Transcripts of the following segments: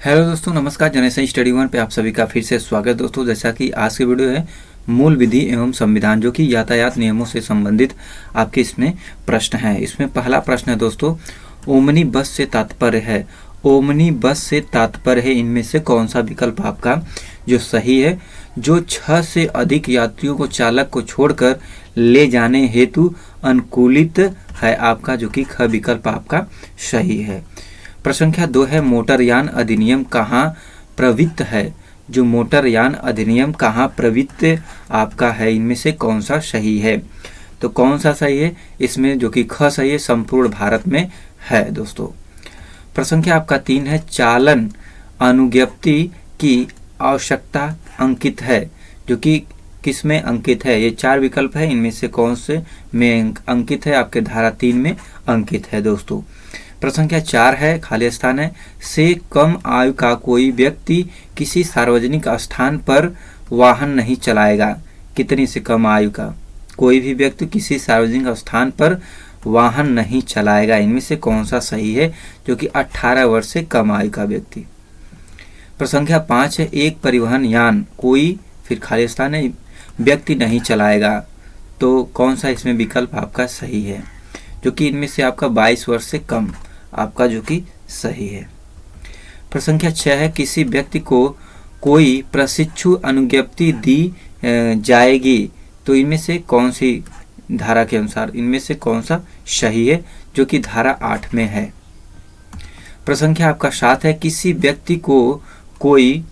Hello दोस्तों, नमस्कार। Generation study one पे आप सभी का फिर से स्वागत दोस्तों। जैसा कि आज की वीडियो है मूल विधि एवं संविधान, जो कि यातायात नियमों से संबंधित आपके इसमें प्रश्न है। इसमें पहला प्रश्न है दोस्तों, ओमनी बस से तात्पर्य है। ओमनी बस से तात्पर्य है इनमें से कौन सा विकल्प आपका जो सही है? जो 6 से अधिक यात्रियों को चालक को छोड़कर ले जाने हेतु अनुकूलित है आपका, जो कि ख विकल्प आपका सही है। प्रश्न संख्या 2 है, मोटरयान अधिनियम कहाँ प्रवृत्त है? जो मोटरयान अधिनियम कहाँ प्रवृत्त आपका है, इनमें से कौन सा सही है? तो कौन सा सही है इसमें? जो कि ख सही है, संपूर्ण भारत में है दोस्तों। प्रश्न संख्या आपका 3 है, चालन अनुज्ञप्ति की आवश्यकता अंकित है। जो कि किस में अंकित है? ये 4 विकल्प है, इनमें से कौन से में अंकित है? आपके धारा 3 में अंकित है दोस्तों। प्रश्न संख्या 4 है, खाली स्थान है, से कम आयु का कोई व्यक्ति किसी सार्वजनिक स्थान पर वाहन नहीं चलाएगा। कितनी से कम आयु का कोई भी व्यक्ति किसी सार्वजनिक स्थान पर वाहन नहीं चलाएगा, इनमें से कौन सा सही है? जो कि 18 वर्ष से कम आयु का व्यक्ति। प्रश्न संख्या 5 है, एक परिवहन यान कोई, फिर खाली स्थान है, व्यक्ति नहीं चलाएगा। तो कौन सा इसमें विकल्प आपका सही है? जो कि इनमें से आपका 22 वर्ष से कम आपका जो कि सही है। प्रश्न संख्या 6 है, किसी व्यक्ति को कोई प्रशिक्षु अनुज्ञप्ति दी जाएगी। तो इनमें से कौन सी धारा के अनुसार इनमें से कौन सा सही है? जो कि धारा 8 में है। प्रश्न संख्या आपका 7 है, किसी व्यक्ति को कोई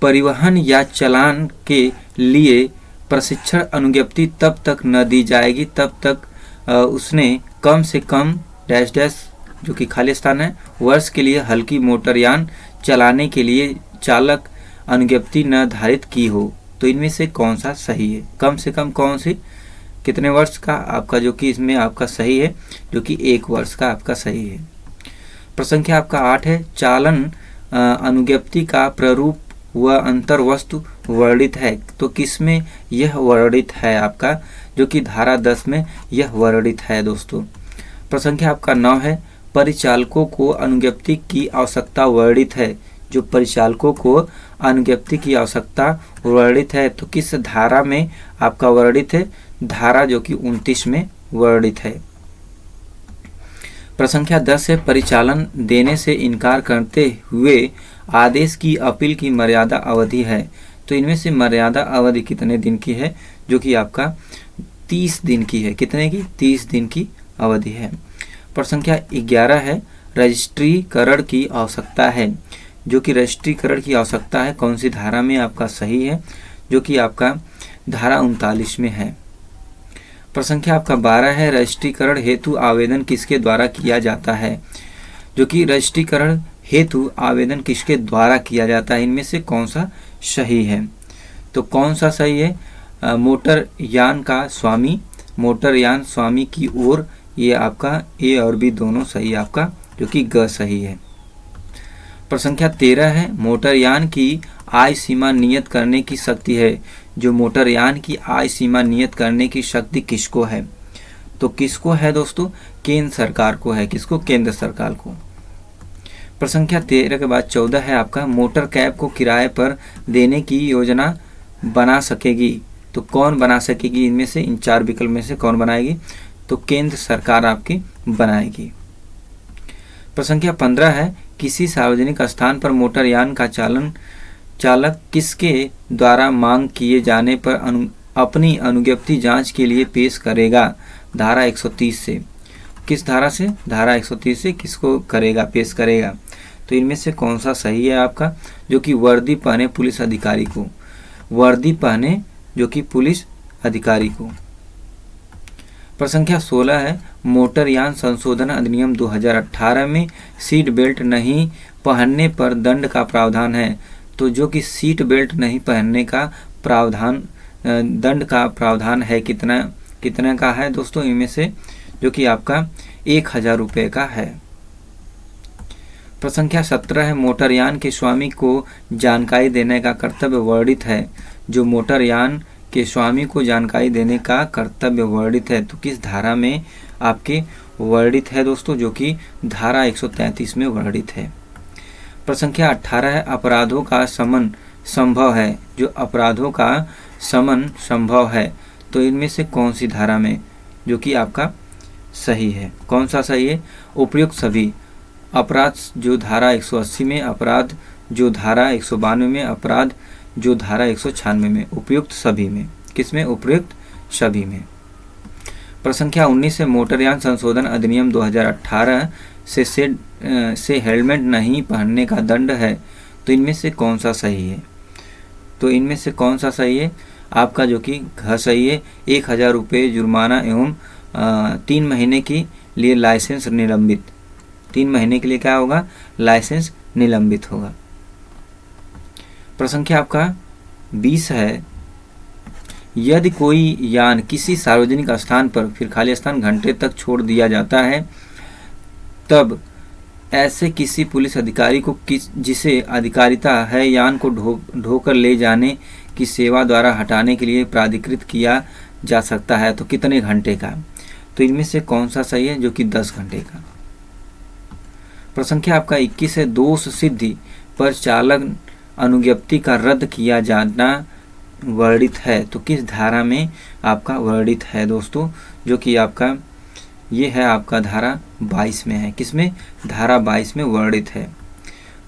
परिवहन या चालान के लिए प्रशिक्षण अनुज्ञप्ति तब तक न दी जाएगी तब तक उसने कम से कम डैश डैश, जो कि खाली स्थान है, वर्ष के लिए हल्की मोटरयान चलाने के लिए चालक अनुज्ञप्ति निर्धारित की हो। तो इनमें से कौन सा सही है? कम से कम कौन सी कितने वर्ष का आपका जो कि इसमें आपका सही है? जो कि 1 वर्ष का आपका सही है। प्रश्न संख्या आपका 8 है, चालन अनुज्ञप्ति का प्रारूप व अंतर वस्तु वर्णित है। तो किसमें यह वर्णित है आपका? जो कि धारा 10 में यह वर्णित है दोस्तों। प्रश्न संख्या आपका 9 है, परिचालकों को अनुज्ञप्ति की आवश्यकता वर्णित है। जो परिचालकों को अनुज्ञप्ति की आवश्यकता वर्णित है, तो किस धारा में आपका वर्णित है? धारा जो कि 29 में वर्णित है। प्रश्न संख्या 10 है, परिचालन देने से इनकार करते हुए आदेश की अपील की मर्यादा अवधि है। तो इनमें से मर्यादा अवधि कितने दिन की है? जो कि आपका 30 दिन की है। कितने की? 30 दिन की अवधि है। प्रश्न संख्या 11 है, रजिस्ट्रीकरण की आवश्यकता है। जो कि रजिस्ट्रीकरण की आवश्यकता है कौन सी धारा में आपका सही है? जो कि आपका धारा 39 में है। प्रश्न संख्या आपका 12 है, रजिस्ट्रीकरण हेतु आवेदन किसके द्वारा किया जाता है? जो कि रजिस्ट्रीकरण हेतु आवेदन किसके द्वारा किया जाता है, इनमें से कौन सा सही है? तो कौन सा सही है? मोटरयान का स्वामी, मोटरयान स्वामी की ओर, ये आपका ए और बी दोनों सही आपका, जो कि ग सही है। प्रश्न संख्या 13 है, मोटरयान की आय सीमा नियत करने की शक्ति है। जो मोटरयान की आय सीमा नियत करने की शक्ति किसको है? तो किसको है दोस्तों? केंद्र सरकार को है। किसको? केंद्र सरकार को। प्रश्न संख्या 13 के बाद 14 है आपका, मोटर कैब को किराए पर देने की योजना बना सकेगी। तो कौन बना सकेगी? इनमें से इन 4 विकल्प में से कौन बनाएगी? तो केंद्र सरकार आपकी बनाएगी। प्रश्न संख्या 15 है, किसी सार्वजनिक स्थान पर मोटरयान का चालक किसके द्वारा मांग किए जाने पर अपनी अनुज्ञप्ति जांच के लिए पेश करेगा? धारा 130 से। किस धारा से? धारा 130 से किसको करेगा? पेश करेगा। तो इनमें से कौन सा सही है आपका? जो कि वर्दी पहने पुलिस अधिकारी को, वर्दी पहने जो कि पुलिस अधिकारी को। प्रश्न संख्या 16 है, मोटरयान संशोधन अधिनियम 2018 में सीट बेल्ट नहीं पहनने पर दंड का प्रावधान है। तो जो कि सीट बेल्ट नहीं पहनने का प्रावधान, दंड का प्रावधान है कितना का है दोस्तों? इनमें से जो कि आपका 1000 रुपये का है। प्रश्न संख्या 17 है, मोटरयान के स्वामी को जानकारी देने का कर्तव्य वर्णित है। जो मोटरयान के स्वामी को जानकारी देने का कर्तव्य वर्णित है, तो किस धारा में आपके वर्णित है दोस्तों? जो कि धारा 133 में वर्णित है। प्रश्न संख्या 18 है, अपराधों का शमन संभव है। जो अपराधों का शमन संभव है, तो इनमें से कौन सी धारा में जो कि आपका सही है? कौन सा सही है? उपयुक्त सभी। अपराध जो धारा 180 में, अपराध जो धारा 192 में, अपराध जो धारा 196 में, उपयुक्त सभी में। किसमें? उपयुक्त सभी में। प्रश्न संख्या 19 है, मोटरयान संशोधन अधिनियम 2018 से हेलमेट नहीं पहनने का दंड है, तो इनमें से कौन सा सही है? तो इनमें से कौन सा सही है? आपका जो कि घ सही है। 1000 रुपये जुर्माना एवं 3 महीने के लिए लाइसेंस निलंबित। 3 महीने के लिए क्या होगा? लाइसेंस निलंबित होगा। प्रश्न संख्या आपका 20 है, यदि कोई यान किसी सार्वजनिक स्थान पर फिर खाली स्थान घंटे तक छोड़ दिया जाता है, तब ऐसे किसी पुलिस अधिकारी को जिसे अधिकारिता है यान को ढोकर ले जाने की सेवा द्वारा हटाने के लिए प्राधिकृत किया जा सकता है, तो कितने घंटे का? तो इनमें से कौन सा सही है? जो कि 10 घंटे का। प्रश्न संख्या आपका 21 है, दोष सिद्धि पर चालक अनुज्ञप्ति का रद्द किया जाना वर्णित है, तो किस धारा में आपका वर्णित है दोस्तों? जो कि आपका ये है आपका धारा 22 में है। किसमें? धारा 22 में वर्णित है।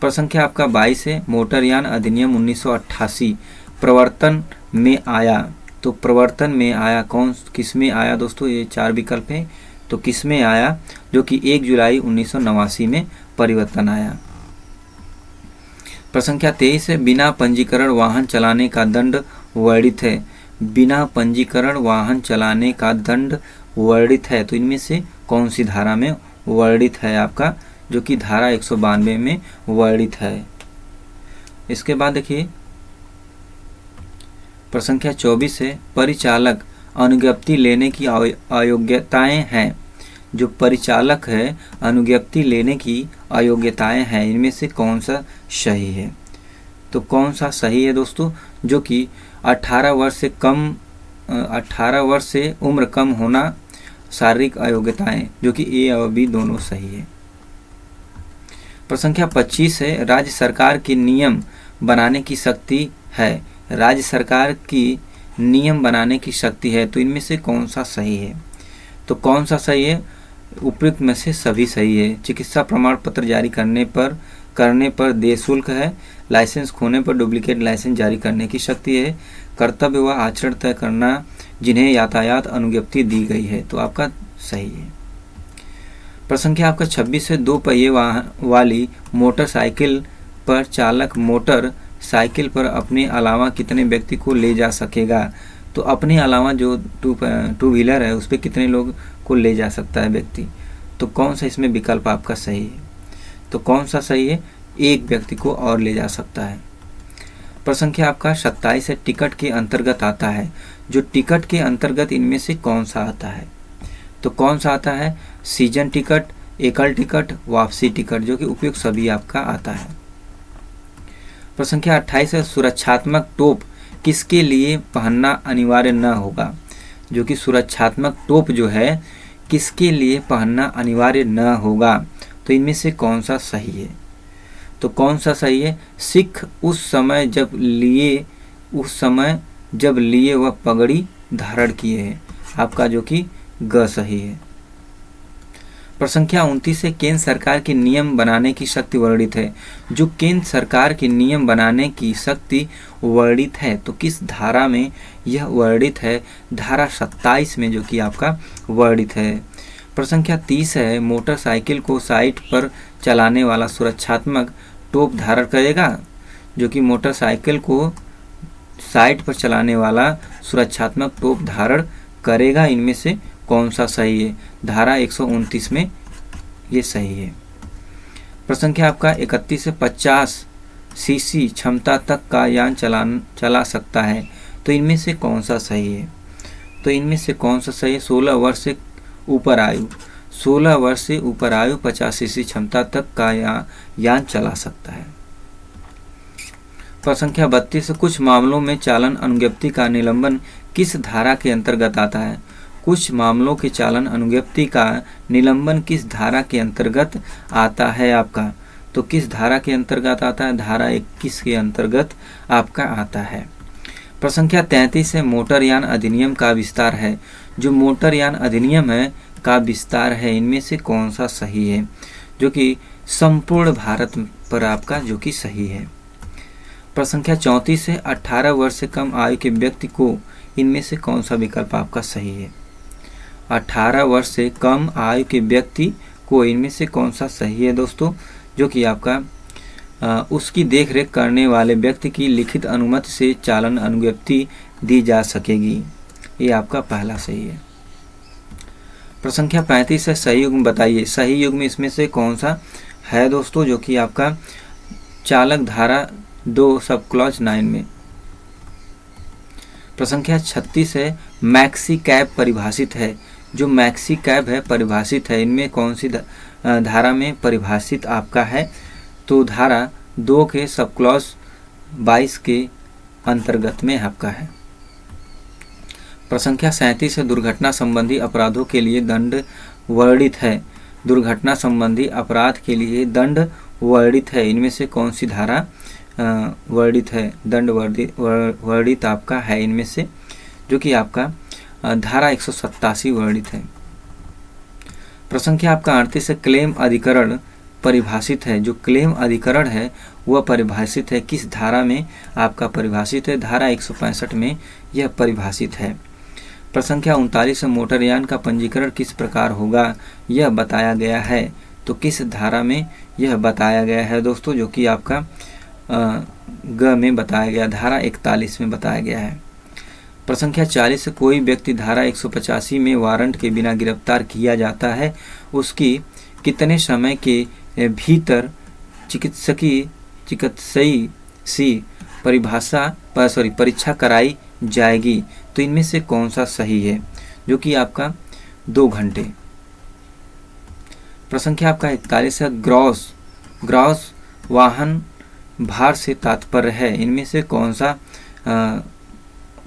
प्रश्न संख्या आपका 22 है, मोटरयान अधिनियम 1988 प्रवर्तन में आया, तो प्रवर्तन में आया किस में आया दोस्तों? ये 4 विकल्प है, तो किस में आया? जो कि 1 जुलाई 1989 में परिवर्तन आया। प्रश्न संख्या 23 है, बिना पंजीकरण वाहन चलाने का दंड वर्णित है। बिना पंजीकरण वाहन चलाने का दंड वर्णित है, तो इनमें से कौन सी धारा में वर्णित है आपका? जो कि धारा 192 में वर्णित है। इसके बाद देखिए प्रश्न संख्या 24 है, परिचालक अनुज्ञप्ति लेने की अयोग्यताएं हैं। जो परिचालक है अनुज्ञप्ति लेने की अयोग्यताएं हैं, इनमें से कौन सा सही है? तो कौन सा सही है दोस्तों? जो कि 18 वर्ष से उम्र कम होना, शारीरिक अयोग्यताएं, जो कि ए और बी दोनों सही है। प्रश्न संख्या 25 है, राज्य सरकार की नियम बनाने की शक्ति है। राज्य सरकार की नियम बनाने की शक्ति है, तो इनमें से कौन सा सही है? तो कौन सा सही है? उपयुक्त में से सभी सही है। चिकित्सा प्रमाण पत्र जारी करने पर देय शुल्क है। लाइसेंस खोने पर डुप्लीकेट लाइसेंस जारी करने की शक्ति है। कर्तव्य व आचरण तय करना जिन्हें यातायात अनुज्ञप्ति दी गई है, तो आपका सही है। प्रश्न संख्या आपका 26 है, 2 पहिए वाली मोटरसाइकिल पर चालक मोटर साइकिल पर अपने अलावा कितने व्यक्ति को ले जा सकेगा? तो अपने अलावा जो टू व्हीलर है उस पर कितने लोग को ले जा सकता है व्यक्ति? तो कौन सा इसमें विकल्प आपका सही है? तो कौन सा सही है? 1 व्यक्ति को और ले जा सकता है। प्रश्न संख्या आपका 27 है, टिकट के अंतर्गत आता है। जो टिकट के अंतर्गत इनमें से कौन सा आता है? तो कौन सा आता है? सीजन टिकट, एकल टिकट, वापसी टिकट, जो कि उपयुक्त सभी आपका आता है। प्रश्न संख्या 28 है, सुरक्षात्मक टोप किसके लिए पहनना अनिवार्य न होगा? जो कि सुरक्षात्मक टोप जो है किसके लिए पहनना अनिवार्य न होगा? तो इनमें से कौन सा सही है? तो कौन सा सही है? सिख उस समय जब लिए वह पगड़ी धारण किए हैं, आपका जो कि ग सही है। प्रश्न संख्या 29 है, केंद्र सरकार के नियम बनाने की शक्ति वर्णित है। जो केंद्र सरकार के नियम बनाने की शक्ति वर्णित है, तो किस धारा में यह वर्णित है? धारा 27 में, जो कि आपका वर्णित है। प्रश्न संख्या 30 है, मोटरसाइकिल को साइट पर चलाने वाला सुरक्षात्मक टोप धारण करेगा। जो कि मोटरसाइकिल को साइट पर चलाने वाला सुरक्षात्मक टोप धारण करेगा, इनमें से कौन सा सही है? धारा 129 में ये सही है। प्रश्न संख्या आपका 31 से 50 सीसी क्षमता तक का यान चला सकता है, तो इनमें से कौन सा सही है? तो इनमें से कौन सा सही है? 16 वर्ष से ऊपर आयु 50 सीसी क्षमता तक का यान चला सकता है। प्रश्न संख्या 32, कुछ मामलों में चालन अनुज्ञप्ति का निलंबन किस धारा के अंतर्गत आता है? कुछ मामलों के चालन अनुज्ञप्ति का निलंबन किस धारा के अंतर्गत आता है आपका? तो किस धारा के अंतर्गत आता है? धारा 21 के अंतर्गत आपका आता है। प्रश्न संख्या 33 है, मोटरयान अधिनियम का विस्तार है। जो मोटरयान अधिनियम है का विस्तार है, इनमें से कौन सा सही है? जो कि संपूर्ण भारत पर आपका जो कि सही है। प्रश्न संख्या 34 है, 18 वर्ष से कम आयु के व्यक्ति को इनमें से कौन सा विकल्प आपका सही है? 18 वर्ष से कम आयु के व्यक्ति को इनमें से कौन सा सही है दोस्तों? जो कि आपका उसकी देखरेख करने वाले व्यक्ति की लिखित अनुमति से चालन अनुज्ञप्ति दी जा सकेगी। ये आपका पहला सही है। प्रश्न संख्या 35 है, सही युग्म बताइए। सही युग्म इसमें से कौन सा है दोस्तों? जो कि आपका चालक धारा 2 सब क्लॉज 9 में। प्रश्न संख्या 36 है, मैक्सी कैब परिभाषित है। जो मैक्सी कैब है परिभाषित है, इनमें कौन सी धारा में परिभाषित आपका है? तो धारा 2 के सब क्लॉज 22 के अंतर्गत में आपका है। प्रश्न संख्या 37 है, दुर्घटना संबंधी अपराधों के लिए दंड वर्णित है। दुर्घटना संबंधी अपराध के लिए दंड वर्णित है, इनमें से कौन सी धारा वर्णित है? दंड वर्णित आपका है इनमें से, जो कि आपका धारा 187 वर्णित है। प्रश्न संख्या आपका 38 है, क्लेम अधिकरण परिभाषित है। जो क्लेम अधिकरण है वह परिभाषित है किस धारा में आपका परिभाषित है? धारा 165 में यह परिभाषित है। प्रश्न संख्या 39 है, मोटरयान का पंजीकरण किस प्रकार होगा? यह बताया गया है। तो किस धारा में यह बताया गया है दोस्तों? जो कि आपका ग में बताया गया, धारा 41 में बताया गया है। प्रश्न संख्या 40 है, कोई व्यक्ति धारा 185 में वारंट के बिना गिरफ्तार किया जाता है, उसकी कितने समय के भीतर चिकित्सकीय परीक्षा कराई जाएगी? तो इनमें से कौन सा सही है? जो कि आपका 2 घंटे। प्रश्न संख्या आपका 41 है, ग्रॉस वाहन भार से तात्पर्य है। इनमें से कौन सा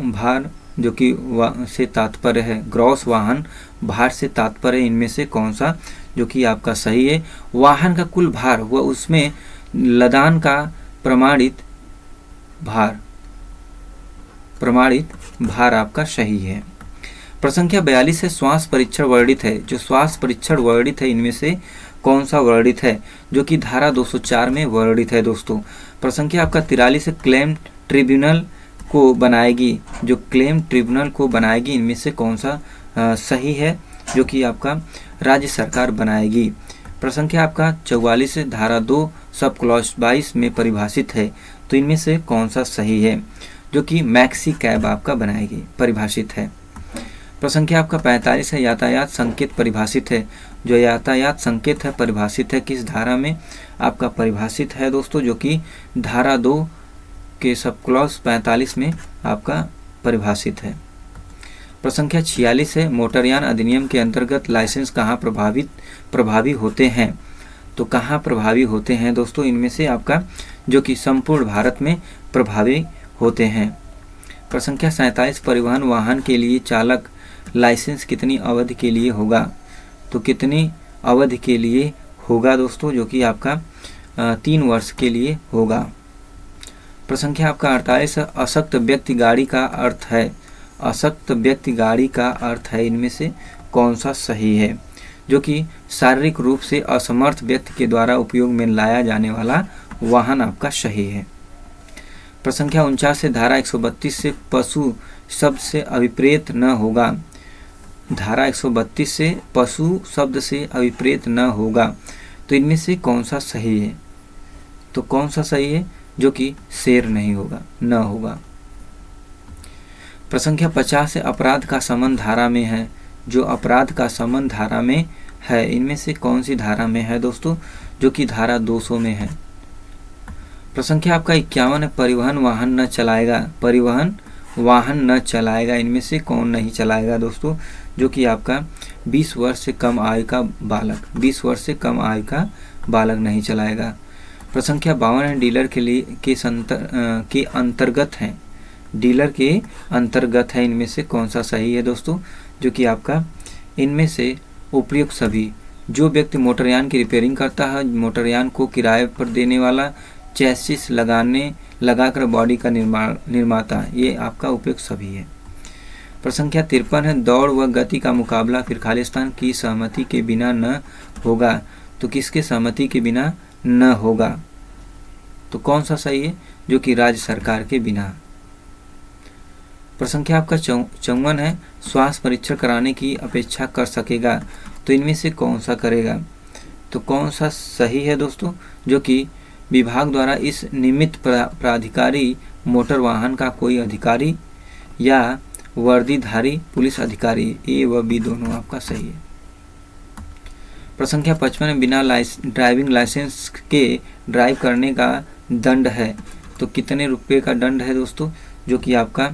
भार जो कि से तात्पर्य है? ग्रॉस वाहन भार से तात्पर्य, इनमें से कौन सा जो कि आपका सही है? वाहन का कुल भार व उसमें लदान का प्रमाणित भार आपका सही है। प्रश्न संख्या 42 है, श्वास परीक्षण वर्णित है। जो श्वास परीक्षण वर्णित है, इनमें से कौन सा वर्णित है? जो कि धारा 204 में वर्णित है दोस्तों। प्रश्न संख्या आपका 43 है, क्लेम ट्रिब्यूनल को बनाएगी। जो क्लेम ट्रिब्यूनल को बनाएगी, इनमें से कौन सा सही है? जो कि आपका राज्य सरकार बनाएगी। प्रश्न संख्या आपका 44 है, धारा 2 सब क्लॉज 22 में परिभाषित है। तो इनमें से कौन सा सही है? जो कि मैक्सी कैब आपका बनाएगी, परिभाषित है। प्रश्न संख्या आपका 45 है, यातायात संकेत परिभाषित है। जो यातायात संकेत है परिभाषित है किस धारा में आपका परिभाषित है दोस्तों? जो कि धारा 2 के सब क्लॉज 45 में आपका परिभाषित है। प्रश्न संख्या 46 है, मोटरयान अधिनियम के अंतर्गत लाइसेंस कहाँ प्रभावी होते हैं? तो कहाँ प्रभावी होते हैं दोस्तों? इनमें से आपका जो कि संपूर्ण भारत में प्रभावी होते हैं। प्रश्न संख्या 47, परिवहन वाहन के लिए चालक लाइसेंस कितनी अवधि के लिए होगा? तो कितनी अवधि के लिए होगा दोस्तों? जो कि आपका 3 वर्ष के लिए होगा। प्रश्न संख्या आपका 48, अशक्त व्यक्ति गाड़ी का अर्थ है। अशक्त व्यक्ति गाड़ी का अर्थ है, इनमें से कौन सा सही है? जो कि शारीरिक रूप से असमर्थ व्यक्ति के द्वारा उपयोग में लाया जाने वाला वाहन आपका सही है। प्रश्न संख्या 49 से धारा 132 से पशु शब्द से अभिप्रेत न होगा। धारा 132 से पशु शब्द से अभिप्रेत न होगा। तो इनमें से कौन सा सही है? तो कौन सा सही है? जो कि शेर नहीं होगा, न होगा। प्रश्न संख्या 50 से अपराध का संबंध धारा में है। जो अपराध का संबंध धारा में है, इनमें से कौन सी धारा में है दोस्तों? जो कि धारा 200 में है। प्रश्न संख्या आपका 51 है, परिवहन वाहन न चलाएगा। परिवहन वाहन न चलाएगा, इनमें से कौन नहीं चलाएगा दोस्तों? जो कि आपका 20 वर्ष से कम आयु का बालक, 20 वर्ष से कम आयु का बालक नहीं चलाएगा। प्रश्न संख्या 52 है, डीलर के लिए के अंतर्गत है। डीलर के अंतर्गत है, इनमें से कौन सा सही है दोस्तों? जो कि आपका इनमें से उपयुक्त सभी जो व्यक्ति मोटरयान की रिपेयरिंग करता है, मोटरयान को किराए पर देने वाला, चैसिस लगाकर बॉडी का निर्माता, ये आपका उपयोग सभी है। प्रश्न संख्या 53 है, दौड़ व गति का मुकाबला फिर खालिस्तान की सहमति के बिना न होगा, तो किसके सहमति के बिना न होगा? तो कौन सा सही है? जो कि राज्य सरकार के बिना। प्रश्न संख्या आपका 54 है, स्वास्थ्य परीक्षण कराने की अपेक्षा कर सकेगा, तो इनमें से कौन सा करेगा? तो कौन सा सही है दोस्तों? जो कि विभाग द्वारा इस निमित्त प्राधिकारी मोटर वाहन का कोई अधिकारी या वर्दीधारी पुलिस अधिकारी, ए व बी दोनों आपका सही है। प्रश्न संख्या 55 में बिना ड्राइविंग लाइसेंस के ड्राइव करने का दंड है, तो कितने रुपए का दंड है दोस्तों? जो कि आपका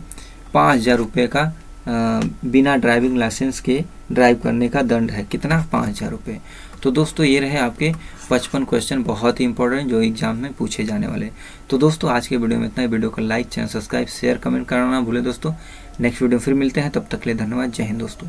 5,000 रुपये का बिना ड्राइविंग लाइसेंस के ड्राइव करने का दंड है। कितना? 5,000 रुपये। तो दोस्तों ये रहे आपके 55 क्वेश्चन, बहुत ही इंपॉर्टेंट, जो एग्जाम में पूछे जाने वाले। तो दोस्तों आज के वीडियो में इतना ही। वीडियो को like, channel subscribe, share, comment करना ना भूले दोस्तों। नेक्स्ट वीडियो फिर मिलते हैं, तब तक के लिए धन्यवाद। जय हिंद दोस्तों।